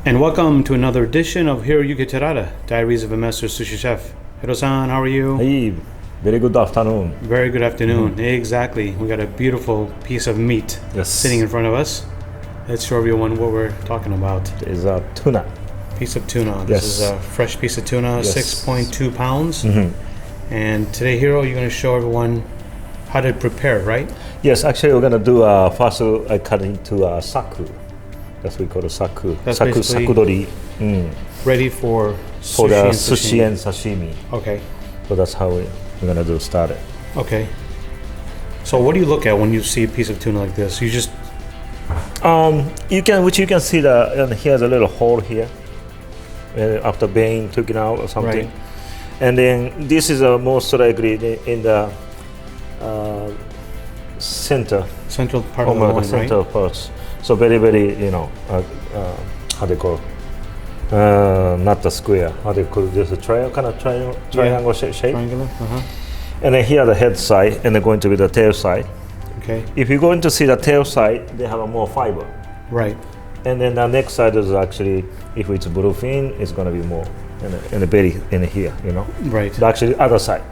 And welcome to another edition of Hiroyuki Terada, Diaries of a Master Sushi Chef. Hiro-san, how are you? Hey, very good afternoon. Very good afternoon. Exactly. We got a beautiful piece of meat sitting in front of us. Let's show everyone what we're talking about. It's a tuna. Piece of tuna. This is a fresh piece of tuna, 6.2 pounds. And today, Hiro, you're going to show everyone how to prepare, right? Yes, actually we're going to do first I cut into saku. That's what we call a saku. That's sakudori. Ready for the sushi and sashimi. Okay. So that's how we're going to do start it. Okay. So what do you look at when you see a piece of tuna like this? You just you can see here's a little hole here after being taken out or something. Right. And then this is most likely in the central part of the loin, central right? parts. So very, how they call not the square, how they call this, a triangle shape. Triangular, And then here the head side, and they're going to be the tail side. Okay. If you're going to see the tail side, they have a more fiber. Right. And then the next side is actually, if it's bluefin, it's going to be more in the belly in here, Right. But actually other side.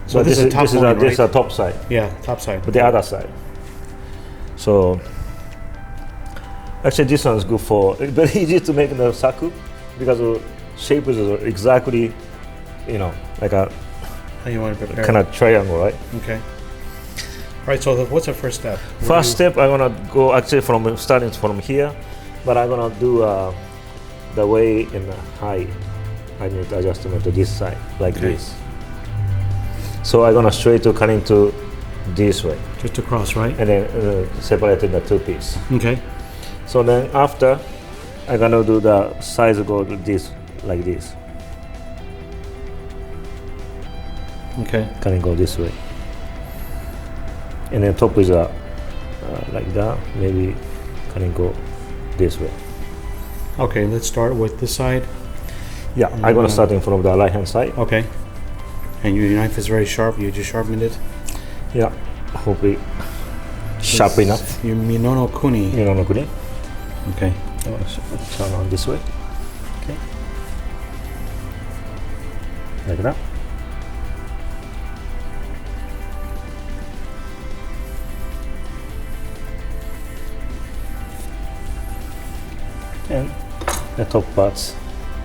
So this is the top side. Yeah, top side. But the other side. So actually this one is good for, very easy to make the saku because the shape is exactly, like a How you want to prepare kind of triangle, right? Okay. All right, so what's the first step? First step, I'm gonna go actually starting from here, but I'm gonna do the way in the height. I need adjustment to this side, like this. So I'm gonna straight to cut into this way. Just across, right? And then separate in the two pieces. Okay. So then after, I'm gonna do the size go to this, like this. Okay. Can go this way. And then top is like that. Maybe can go this way. Okay, let's start with this side. Yeah, I'm gonna start from the right hand side. Okay. And your knife is very sharp. You just sharpened it. Yeah, hopefully sharp enough. Your Minonokuni. Minonokuni. Okay. Turn on this way. Okay. Like that. And the top parts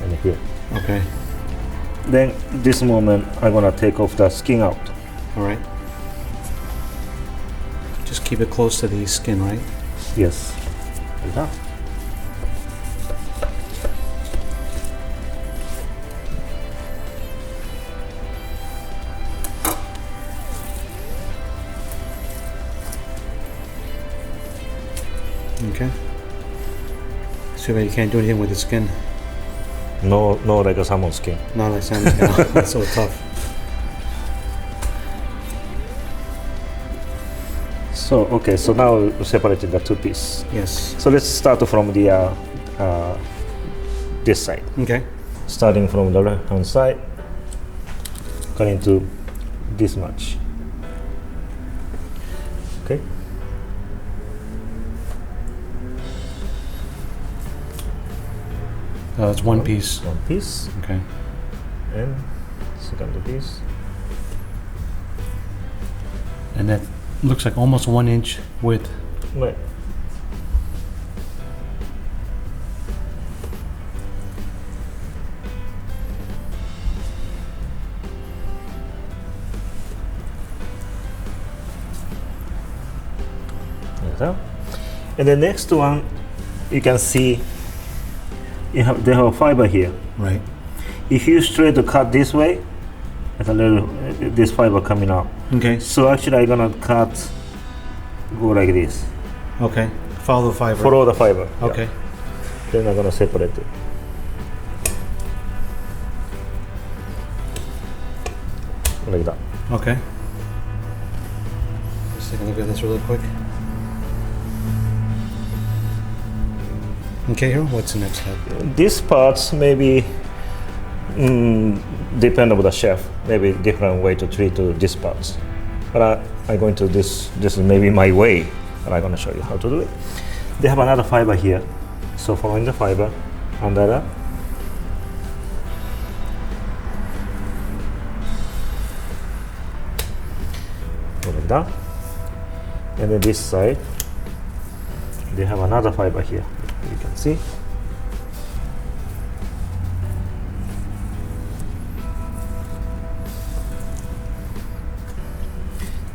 in here. Okay. Then this moment I'm gonna take off the skin out. All right. Just keep it close to the skin, right? Yes. Like that. Okay. So you can't do anything with the skin. No, like a salmon skin. Not like salmon skin. That's so tough. So okay, so now we separated the two pieces. Yes. So let's start from the this side. Okay. Starting from the left hand side, cutting to this much. Okay. It's one piece. One piece. Okay. And second piece. And that looks like almost 1 inch width. Right. Like that. And the next one, you can see they have a fiber here. Right. If you straight to cut this way, there's a little this fiber coming out. Okay. So actually, I'm gonna go like this. Okay. Follow the fiber. Follow the fiber. Okay. Yeah. Then I'm gonna separate it. Like that. Okay. Let's take a look at this really quick. Okay, here. What's the next step? These parts maybe depend on the chef. Maybe different way to treat these parts. But I'm going to this is maybe my way, and I'm going to show you how to do it. They have another fiber here. So following the fiber, under that. Like that. And then this side, they have another fiber here. You can see.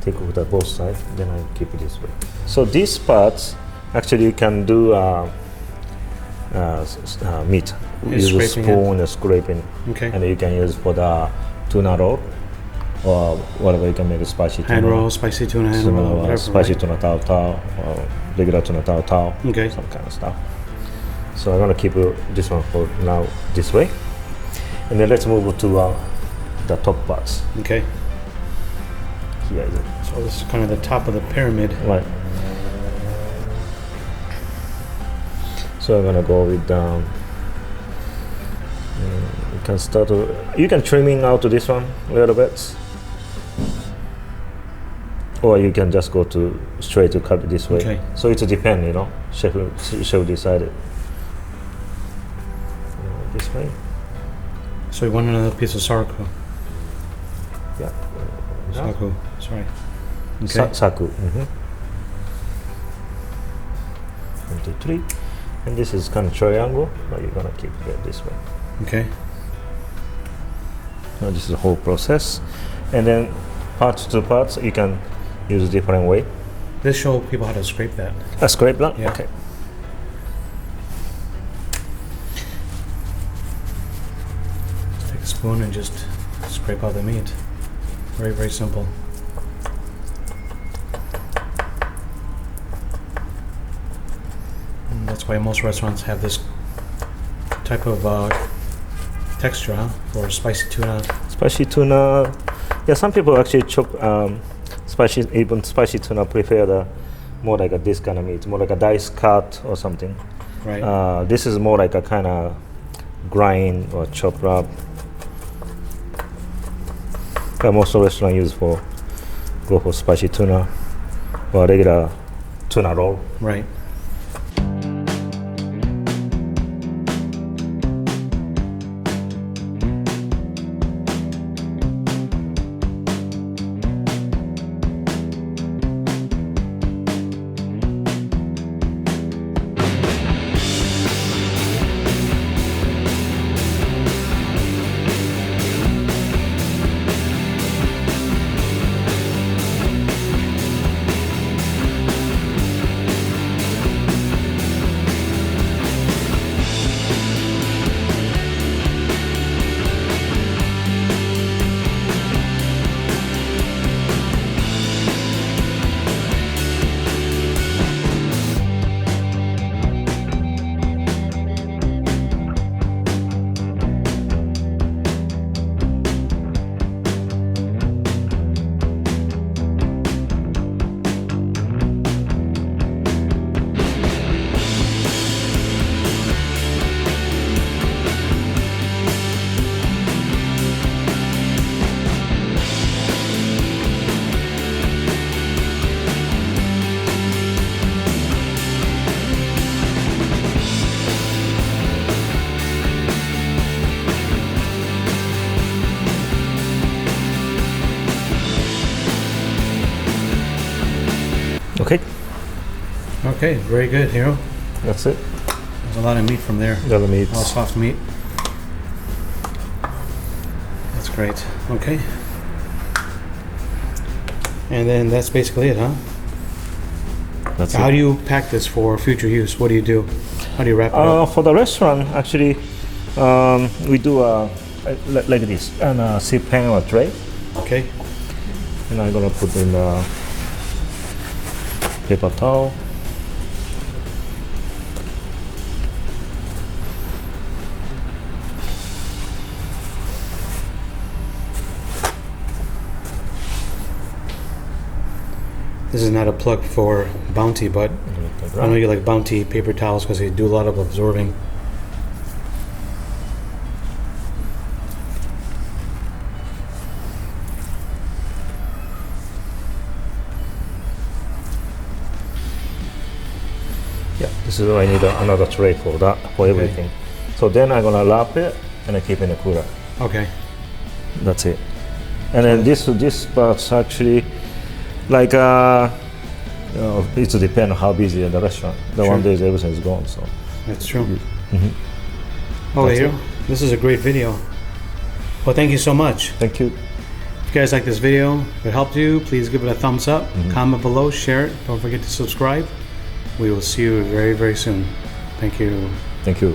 Take off the both sides, then I keep it this way. So these parts, actually you can do meat. Use a spoon and scraping, and you can use for the tuna roll or whatever. You can make a spicy tuna. Hand roll, spicy tuna hand roll, whatever, spicy tuna tao or regular tuna tao, okay, some kind of stuff. So I'm gonna keep this one for now this way, and then let's move to the top parts. Okay. Here is it. So this is kind of the top of the pyramid. Right. So I'm gonna go with you can start you can trimming out to this one a little bit, or you can just go to straight to cut it this way. Okay. So it depends, you know. Chef decided. This way. So you want another piece of sarku? Yeah. Saku. Sorry. Okay. Saku. 1, 2, 3. And this is kind of triangle, but you're gonna keep it this way. Okay. Now this is the whole process, and then parts to parts you can use different way. This show people how to scrape that. Scrape that. Yeah. Okay. Just take a spoon and just scrape out the meat. Very, very simple. And that's why most restaurants have this type of texture, huh? For spicy tuna. Spicy tuna. Yeah, some people actually chop spicy tuna prefer the more like this kind of meat, more like a dice cut or something. Right. This is more like a kind of grind or chop up. Most restaurants go for spicy tuna or regular tuna roll. Right. Okay. Okay, very good, Hiro. That's it. There's a lot of meat from there. The other meat. All soft meat. That's great. Okay. And then that's basically it, huh? That's How it. do you pack this for future use? What do you do? How do you wrap it up? For the restaurant, actually, we do like this, and a sip pan or tray, Okay. and I'm gonna put in paper towel. This is not a plug for Bounty, but I know you like Bounty paper towels because they do a lot of absorbing. Yeah, this is why I need another tray for that, for everything. So then I'm gonna wrap it and I keep it in the cooler. Okay. That's it. And then this part's actually like it depends on how busy the restaurant. The Sure. one day everything is gone. So That's true. Mm-hmm. Okay, That's Hiro, this is a great video. Well, thank you so much. thank you. If you guys like this video, if it helped you, please give it a thumbs up, comment below, share it. Don't forget to subscribe. We will see you very, very soon. Thank you. Thank you.